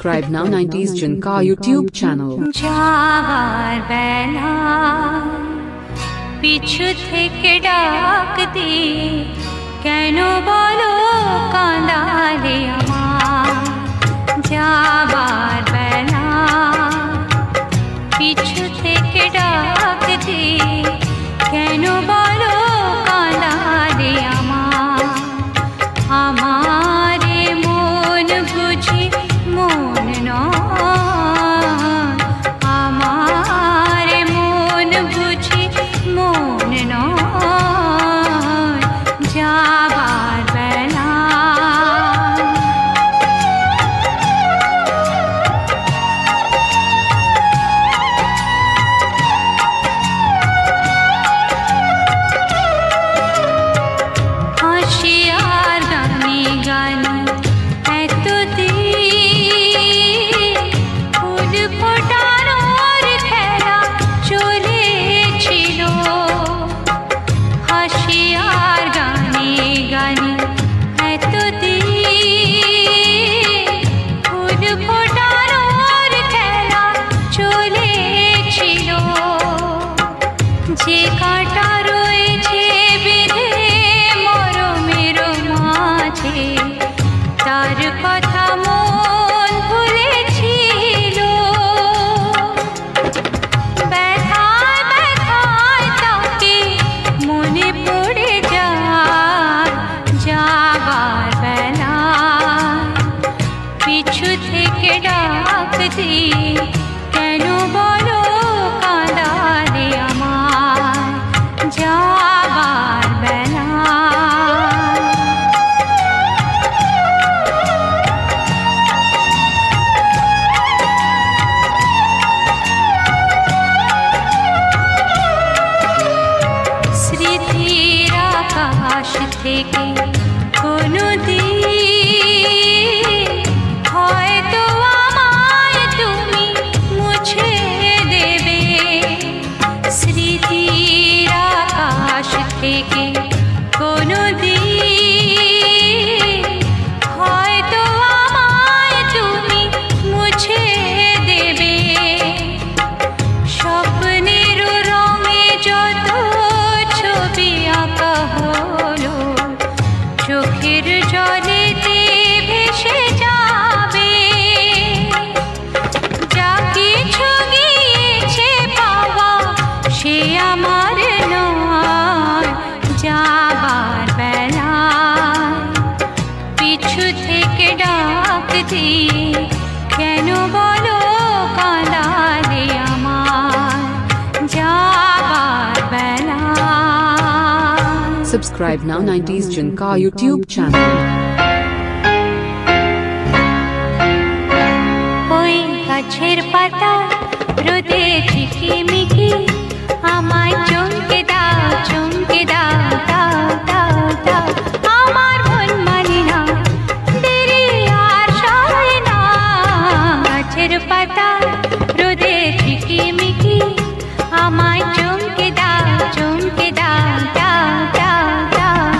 Subscribe now 90s Junka YouTube channel. যাবার বেলা পিছু থেকে ডাক দিয়ে কেন বলো কাঁদালে আমার যাবার বেলা পিছু থেকে ডাক দিয়ে কেন বলো কাঁদালে আমার আমারে মন বুঝি মন নয় আমারে মন বুঝি মন নয় যাবার বেলা হাসি আর গানে গানে এতদিন ফুল ফোটানোর খেলা চলেছিল হাসি আর গানে গানে এতদিন ফুল ফোটানোর খেলা চলেছিল যে কাঁটা রয়েছে বেঁধে মরমের মাঝে তার কথা মন ভুলেছিল ব্যথায় ব্যথায় তাকে মনে পড়ে যায় যাবার বেলা পিছু থেকে ডাক দিয়ে কেন বলো কাঁদালে আমার যাবার বেলা স্মৃতির আকাশ থেকে কোনো দিন হয়তো আমায় তুমি মুছে দেবে স্মৃতির আকাশ থেকে কোনো দিন হয়তো আমায় তুমি মুছে দেবে স্বপ্নের রঙে যত ছবি আঁকা হলো চোখের জলেতে ভেসে যাবে যা কিছু গিয়েছে পাওয়া সে আমার নয় যাবার বেলা পিছু থেকে ডাক দিয়ে কেন বলো কাঁদালে আমার যাবার বেলা Subscribe now 90s Junka YouTube channel. ওই গাছের পাতা রোদে ঝিকিমিকি আমায় চমকে দাও দাও দাও দাও আমার মন মানে না দেরি আর সয় না গাছের পাতা রোদে ঝিকিমিকি আমায় চমকে দাও দাও দাও দাও দাও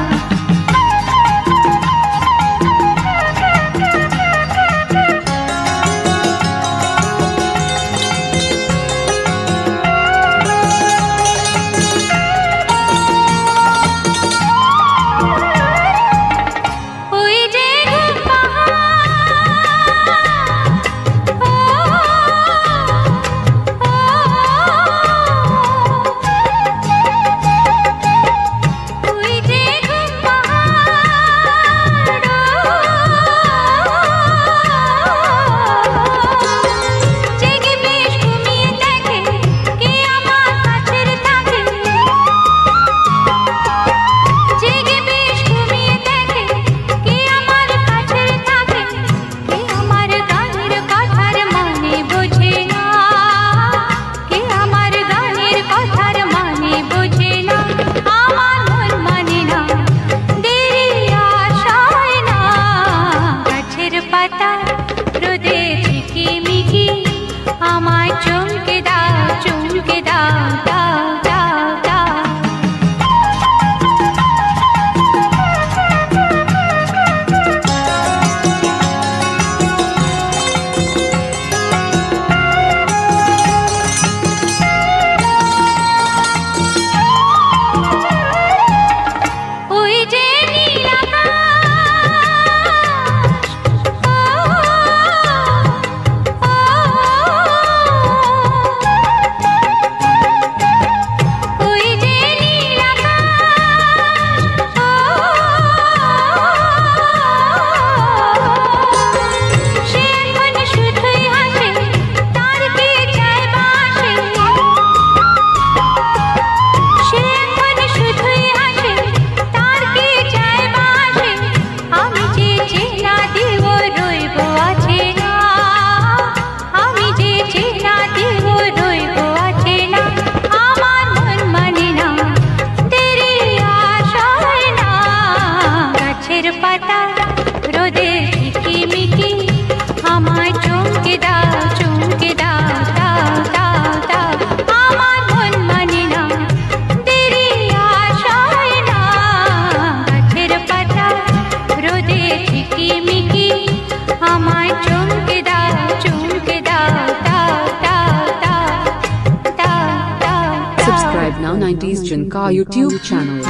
Subscribe now 90s Junka YouTube channel.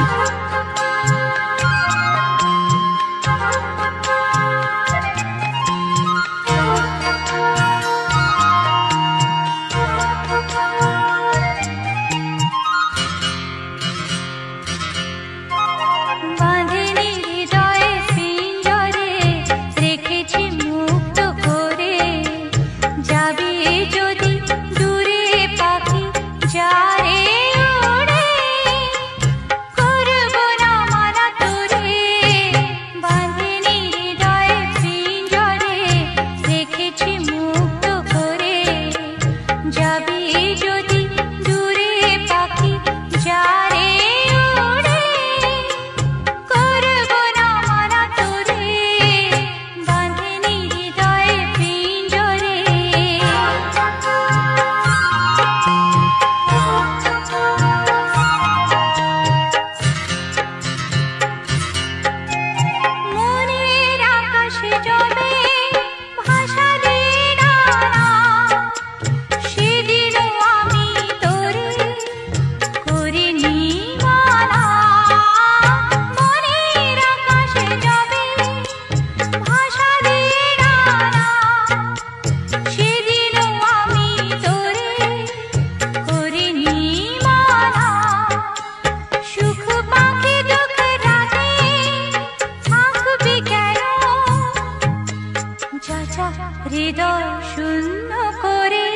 হৃদয় শূন্য করে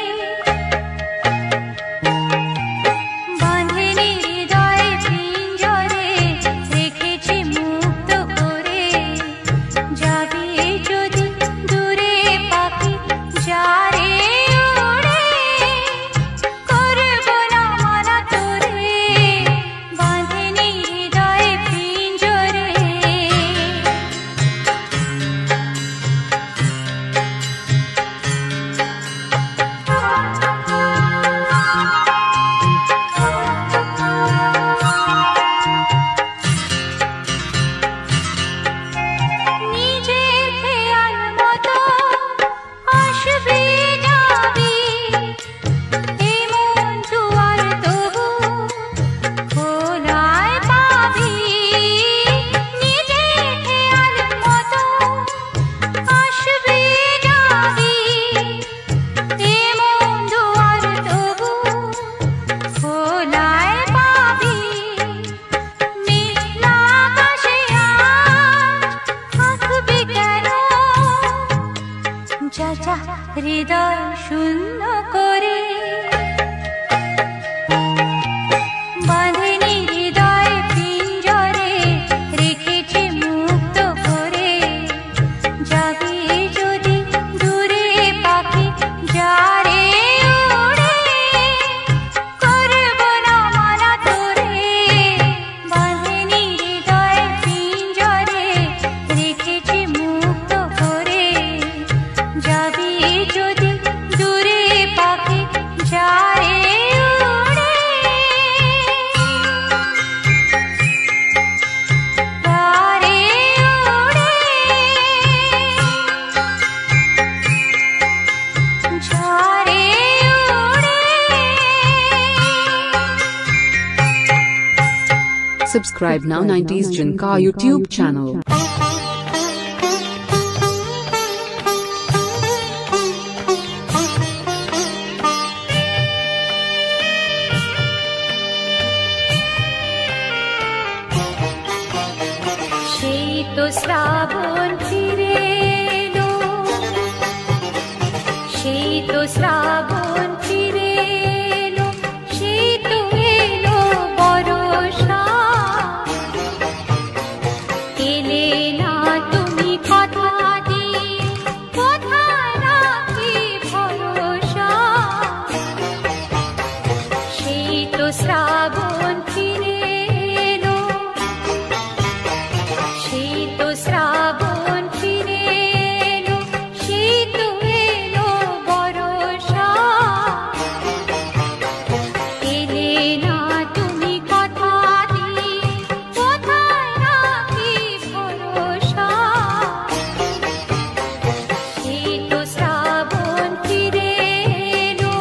বাঁধেনি হৃদয় পিঞ্জরে রেখেছি মুক্ত করে যাবি যদি দূরে পাখি যারে ওড়ে করব না মানা তোরে বাঁধেনি হৃদয় পিঞ্জরে হৃদয় শূন্য করে বাঁধেনি হৃদয় পিঞ্জরে রেখেছি মুক্ত করে যাবি যদি দূরে পাখি যারে ওড়ে করব না মানা তোরে বাঁধেনি হৃদয় পিঞ্জরে রেখেছি মুক্ত করে যাবি যদি দূরে পাখি যারে ওড়ে যারে ওড়ে যারে ওড়ে Subscribe now 90s Junka YouTube channel. সেই তো শ্রাবণ ফিরে এলো সেই তো শ্রাবণ ফিরে এলো সেই তো এলো বর্ষা এলে না তুমি কথা দিয়ে কোথায় রাখি ভরসা সেই তো শ্রাবণ ফিরে এলো সেই তো শ্রাবণ ফিরে এলো সেই তো এলো বর্ষা এলে না তুমি কথা দিয়ে কোথায় রাখি ভরসা সেই তো শ্রাবণ ফিরে এলো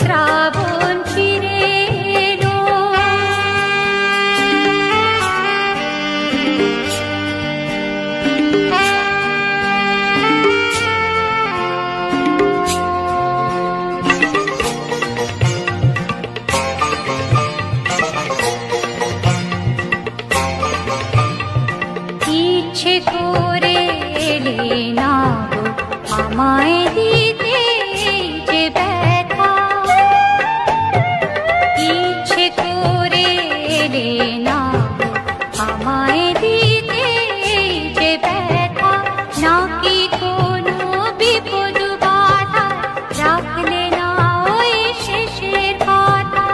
শ্রাবণ ফিরে এলো। ইচ্ছে করে এলে না গো আমায় দিতে যে ব্যথা, ইচ্ছে করে এলে না গো আমায় দিতে যে ব্যথা, নাকি কোনো বিপদ বাধা রাখলে না ওই শেষের কথা।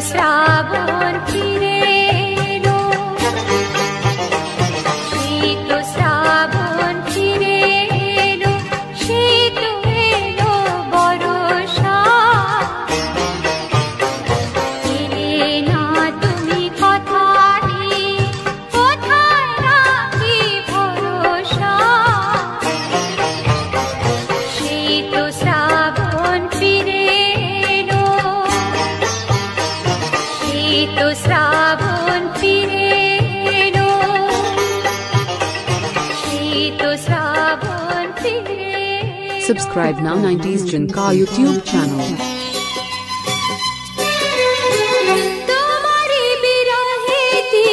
শ্রাবণ ফিরে এলো, শীত শ্রাবণ ফিরে এলো, শীত এলো বর্ষা। এলে না তুমি কথা দিয়ে, কোথায় রাখি ভরসা। শীত শ্রাবণ ফিরে এলো, শীত শ্রাবণ ফিরে এলো, শীত শ্রাবণ ফিরে এলো। Subscribe now 90s Junka YouTube channel. তোমারি বিরহেতে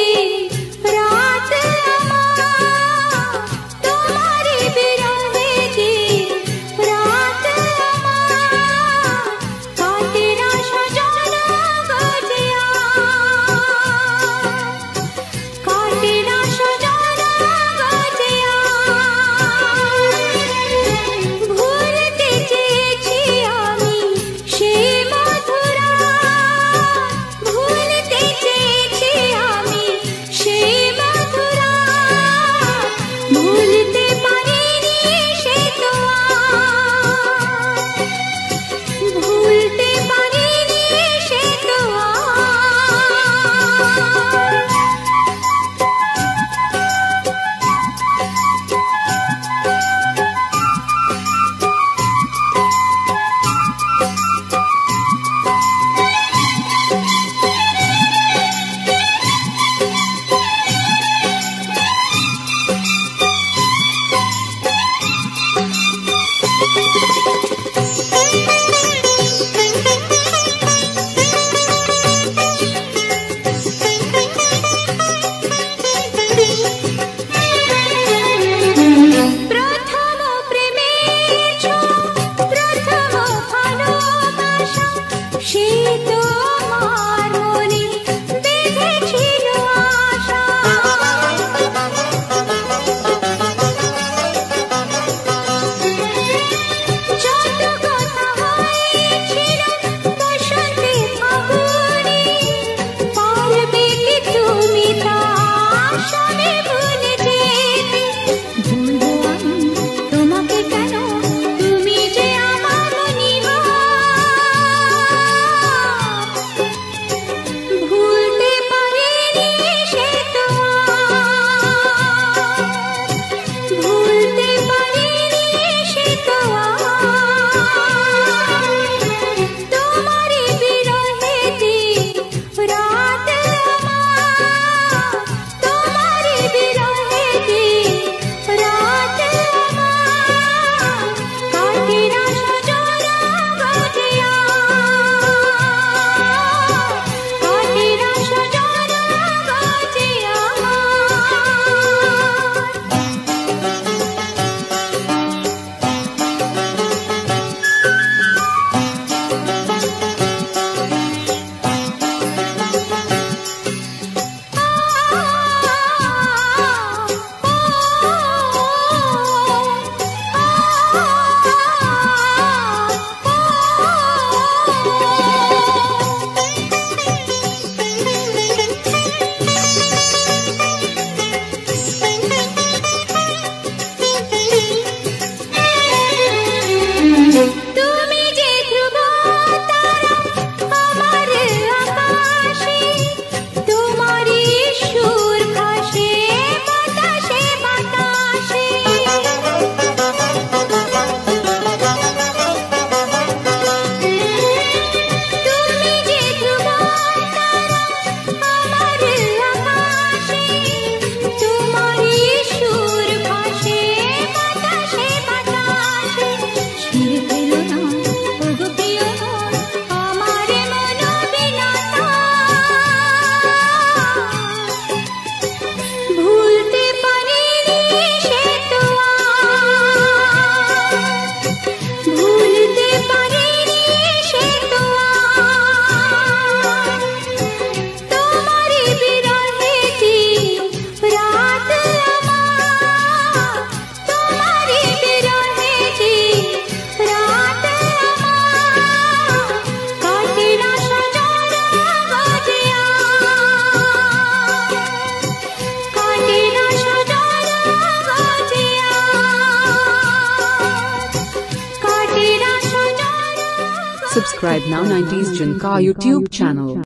রাত আমার, তোমারি বিরহেতে রাত আমার, কাটে না সজনা গজিয়া, কাটে না সজনা গজিয়া। ভুলতে চেয়েছি আমি সে মধুরা, ভুলতে চেয়েছি আমি সে মধুরা, ভুলতে পারিনি সে তো আর, ভুলতে পারিনি সে তো আর। প্রথম প্রেমের ছোঁয়া, প্রথম ভালোবাসা, সে তো আমার মনে বেঁধেছিল আশা। যত কথা হয়েছিল বসন্তে ফাগুনে, পারবে কি তুমি তা সবে ভুলে যেতে। ভুলবো আমি তোমাকে কেন, তুমি যে আমার মনিহার, ভুলতে পারিনি সে তো আর, ভুলতে পারিনি সে তো আর। তোমারি বিরহেতে রাত আমার, তোমারি বিরহেতে Subscribe now 90s Junka YouTube channel.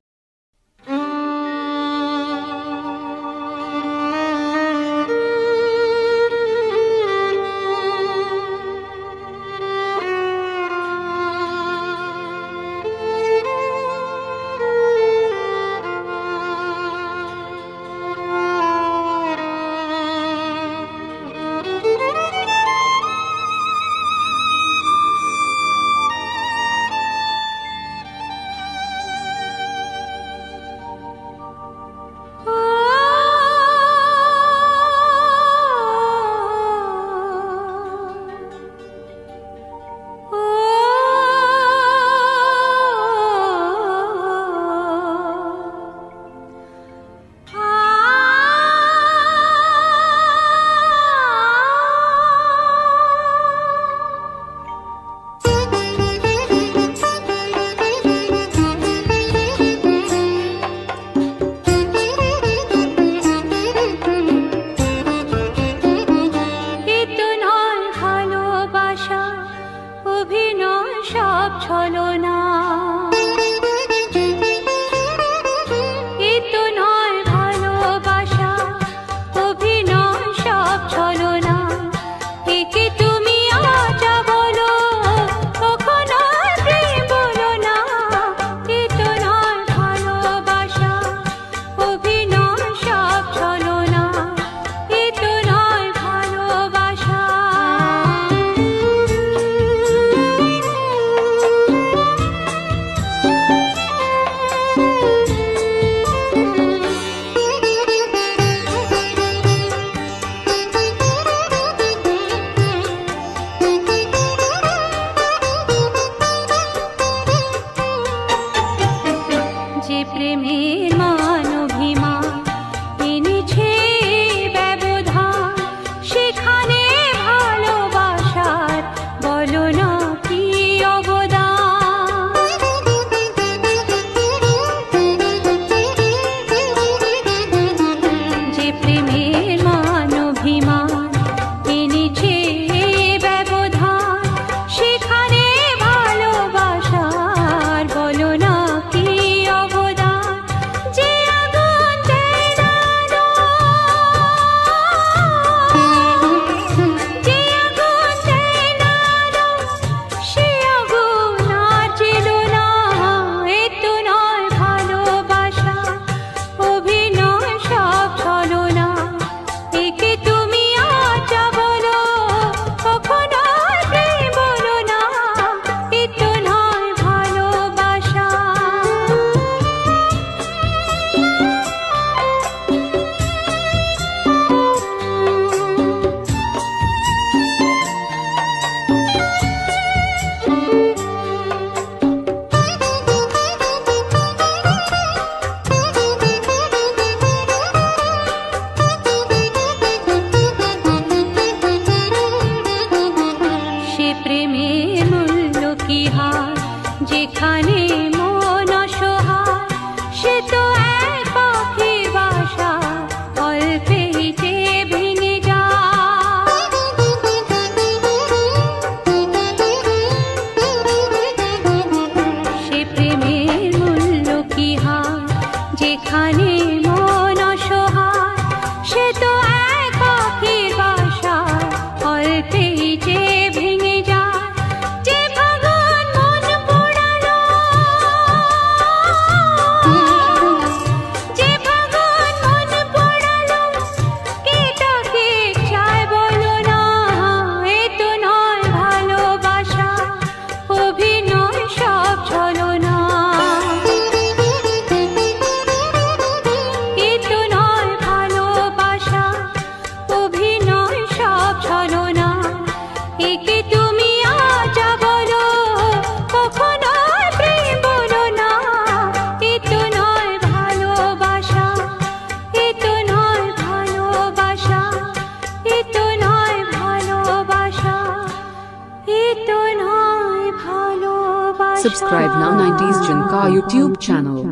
Subscribe now 90s Junka YouTube channel.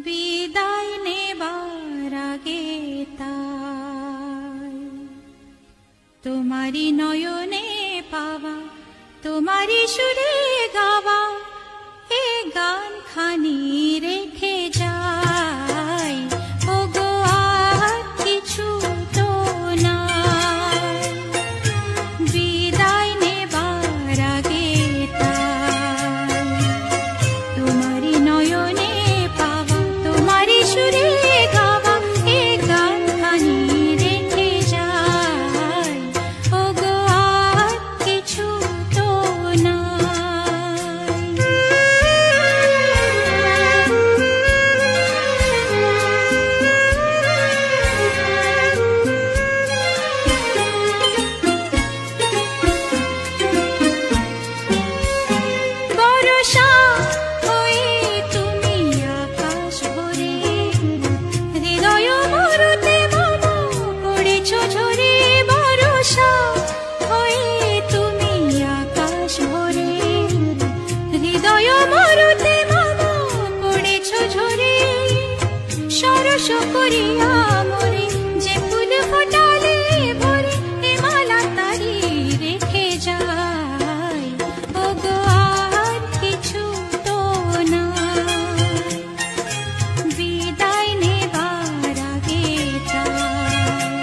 বিদায় নেবার আগে তা তোমারি নয়নে পাওয়া, তোমারি সুরে গাওয়া, এ গান খানি রেখে যাই। ও গো আর কিছু তো নাই, বিদায় নেবার আগে তাই। তোমারি নয়নে পাওয়া, তোমারি সুরে গাওয়া, এ গান খানি রেখে যাই। ও গো আর কিছু তো বরষা হয়ে তুমি আকাশ ভরে, হৃদয় মরুতে মম পড়েছ ঝরে। বরষা হয়ে তুমি আকাশ ভরে, হৃদয় মরুতে মম পড়েছ ঝরে। সরস করিয়া মরে যে ফুল ফোটালে ভরে, এ মালা তারি রেখে যাই। ও গো আর কিছু তো নাই, বিদায় নেবার আগে তাই।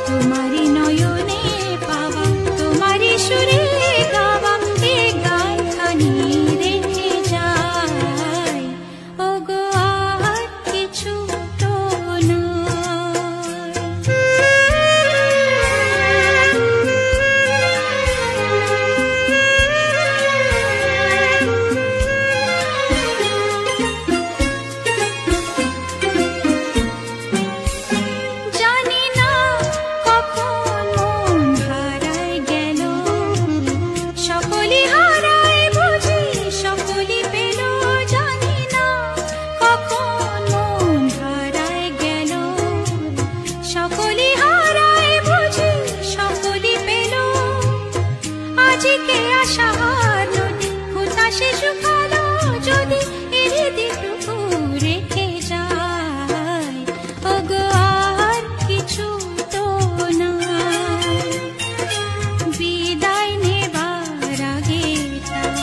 তোমারি নয়নে পাওয়া, তোমারি সুরে গাওয়া, এ গান খানি রেখে যাই। ও গো আর কিছু তো জানি না কখন মন হারায় গেল, সকলি হারায় বুঝি সকলি পেল। জানি না কখন মন হারায় গেল, সকলি হারায় বুঝি সকলি পেল। আজকে আশার নদী হুতাশে শুকালো যদি, হৃদিটুকু রেখে যাই। ও গো আর কিছু তো নাই, বিদায় নেবার আগে তাই।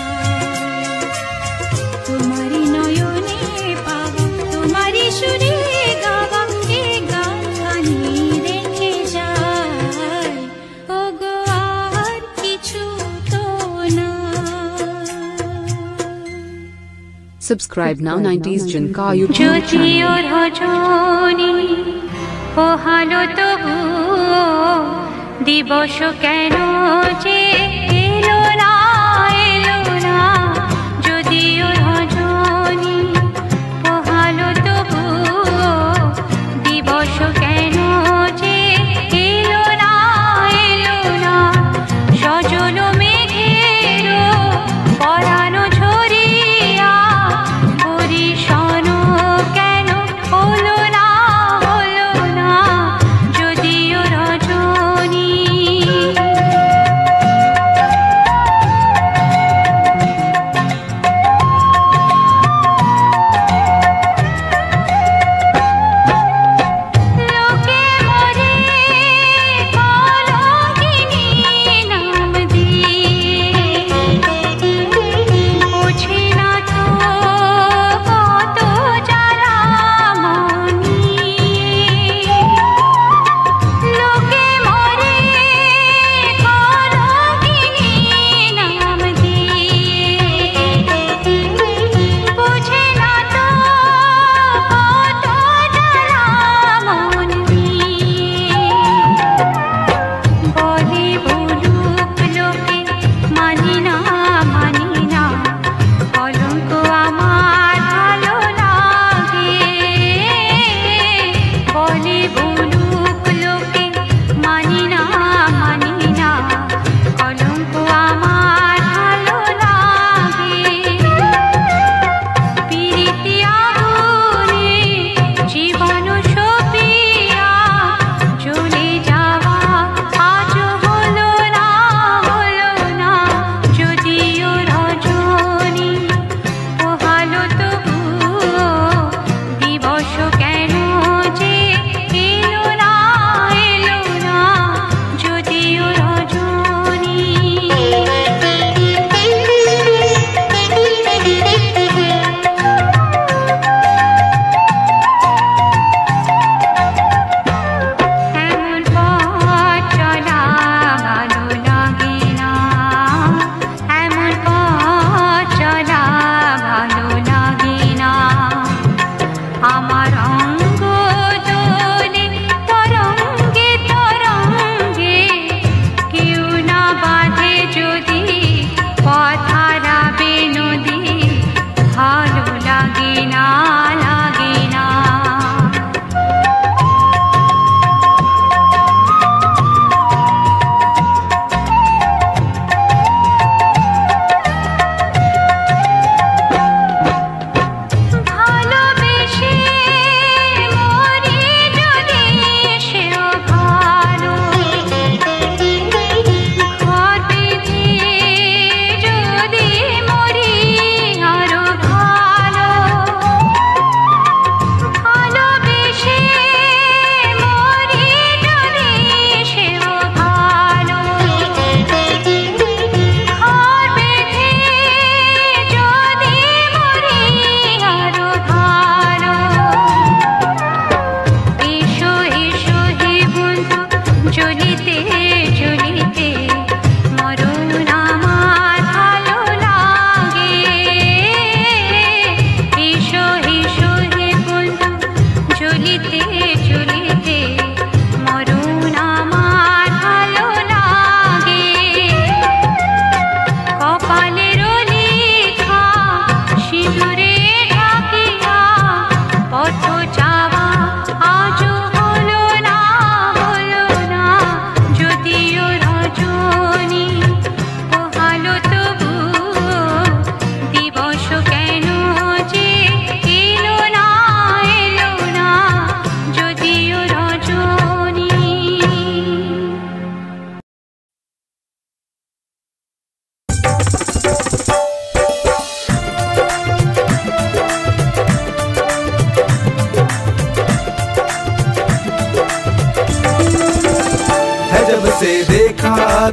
তোমারি নয়নে পাওয়া, তোমারি সুরে গাওয়া, এ গান খানি রেখে যাই। ও গো আর কিছু তো নাই। Subscribe now 90s Junka YouTube channel. যদিও রজনী পোহালো তবু, দিবস কেন যে এলো না, এলো না। যদিও রজনী পোহালো তবু, দিবস কেন যে এলো না, এলো না। সজল মেঘেরও পরানো ঝরিয়া, বরিশন কেন হলো না, হলো না। যদিও রজনী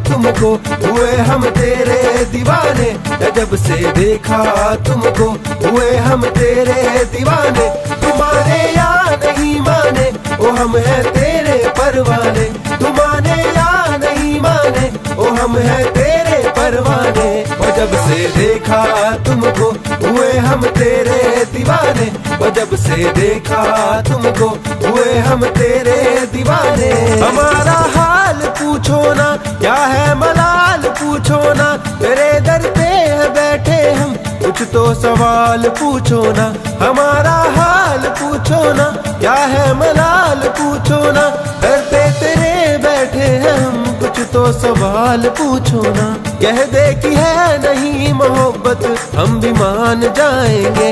तुमको हुए हम तेरे दीवाने, जब से देखा तुमको हुए हम तेरे दीवाने। तू माने या नहीं माने ओ हम हैं तेरे परवाने, तू माने या नहीं माने ओ हम हैं तेरे परवाने। और जब से देखा तुमको हुए हम तेरे दीवाने, और जब से देखा तुमको हुए हम तेरे दीवाने। हमारा हाल पूछो ना क्या है मलाल पूछो ना, तेरे दर पे है बैठे हम कुछ तो सवाल पूछो ना। हमारा हाल पूछो ना क्या है मलाल पूछो ना, दर पे तेरे बैठे हैं हम कुछ तो सवाल पूछो ना। कह दे कि है नहीं मोहब्बत हम भी मान जाएंगे,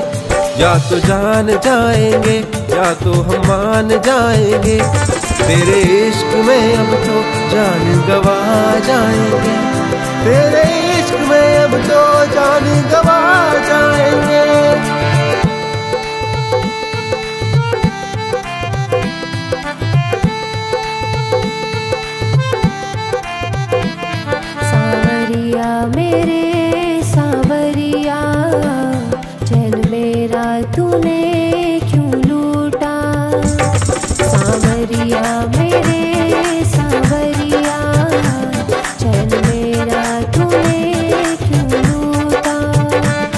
या तो जान जाएंगे या तो हम मान जाएंगे। तेरे इश्क में अब तो जान गवा जाएंगे, तेरे इश्क में अब तो जान गवा जाएंगे। सांवरिया मेरे सांवरिया, चैन मेरा तूने क्यों लूटा। सांवरिया मेरे सांवरिया, चैन मेरा तूने क्यों लूटा।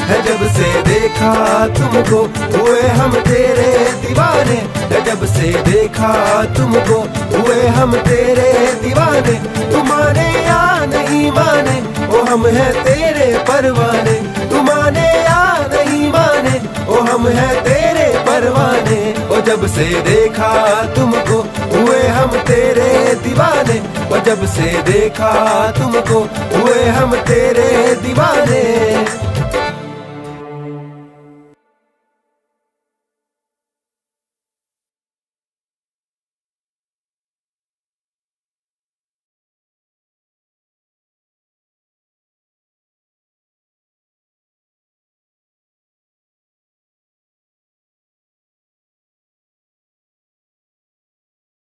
है जब से देखा तुमको हुए हम तेरे दीवाने, है जब से देखा तुमको हुए हम तेरे दीवाने। तू माने या नहीं माने ओ हम हैं तेरे परवाने, तू माने या नहीं माने ओ हम हैं तेरे परवाने। और जब से देखा तुमको हुए हम तेरे दीवाने, और जब से देखा तुमको हुए हम तेरे दीवाने।